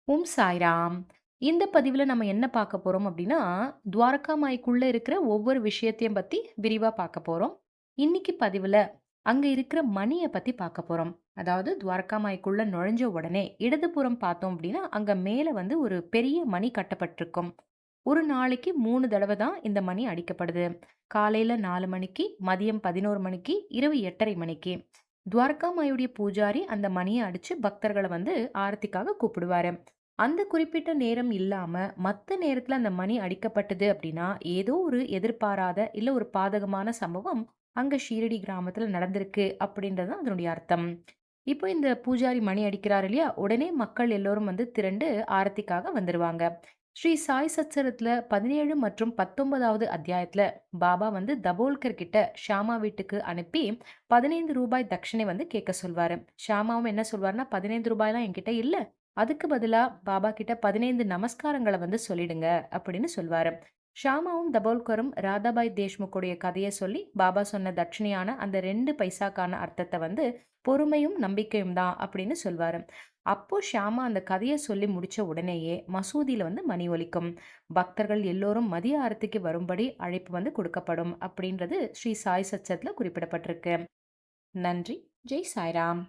ஓம் சாய்ராம். இந்த பதிவுல நம்ம என்ன பார்க்க போறோம் அப்படின்னா, துவாரகா மாய்க்குள்ள இருக்கிற ஒவ்வொரு விஷயத்தையும் பத்தி விரிவா பார்க்க போறோம். இன்னைக்கு பதிவுல அங்க இருக்கிற மணிய பத்தி பார்க்க போறோம். அதாவது துவாரகா மாய்க்குள்ள நுழைஞ்ச உடனே இடதுபுறம் பார்த்தோம் அப்படின்னா, அங்க மேல வந்து ஒரு பெரிய மணி கட்டப்பட்டிருக்கும். ஒரு நாளைக்கு 3 தடவ தான் இந்த மணி அடிக்கப்படுது. காலையில 4 மணிக்கு, மதியம் 11 மணிக்கு, இரவு 8:30 மணிக்கு. துவாரகா மாயுடைய பூஜாரி அந்த மணிய அடிச்சு பக்தர்கள வந்து ஆரத்திக்காக கூப்பிடுவாரு. அந்த குறிப்பிட்ட நேரம் இல்லாம, மத்த நேரத்துல அந்த மணி அடிக்கப்பட்டது அப்படின்னா, ஏதோ ஒரு எதிர்பாராத, இல்ல ஒரு பாதகமான சம்பவம் அங்க ஷீரடி கிராமத்துல நடந்திருக்கு அப்படின்றது தான் அதனுடைய அர்த்தம். இப்போ இந்த பூஜாரி மணி அடிக்கிறாரு இல்லையா? உடனே மக்கள் எல்லோரும் வந்து திரண்டு ஆரத்திக்காக வந்துருவாங்க. ஸ்ரீ சாய் சச்சரத்துல 17 மற்றும் 19வது அத்தியாயத்துல பாபா வந்து தபோல்கர் கிட்ட ஷியாமா வீட்டுக்கு அனுப்பி ரூபாய் 15 தட்சணை வந்து கேட்க சொல்வாரு. ஷியாமாவும் என்ன சொல்வாருன்னா, ரூபாய் 15லாம் என்கிட்ட இல்ல. அதுக்கு பதிலா பாபா கிட்ட 15 நமஸ்காரங்கள வந்து சொல்லிடுங்க அப்படின்னு சொல்வாரு. ஷியாமாவும் தபோல்கரும் ராதாபாய் தேஷ்முக்குடைய கதைய சொல்லி பாபா சொன்ன தட்சணையான அந்த 2 பைசாக்கான அர்த்தத்த வந்து பொறுமையும் நம்பிக்கையும் தான் அப்படின்னு சொல்வாரு. அப்போ ஷியாமா அந்த கதைய சொல்லி முடிச்ச உடனேயே மசூதியில வந்து மணி ஒலிக்கும். பக்தர்கள் எல்லோரும் மதிய ஆரத்திக்கு வரும்படி அழைப்பு வந்து கொடுக்கப்படும் அப்படின்றது ஸ்ரீ சாய் சச்சத்துல குறிப்பிடப்பட்டிருக்கு. நன்றி. ஜெய் சாய்ராம்.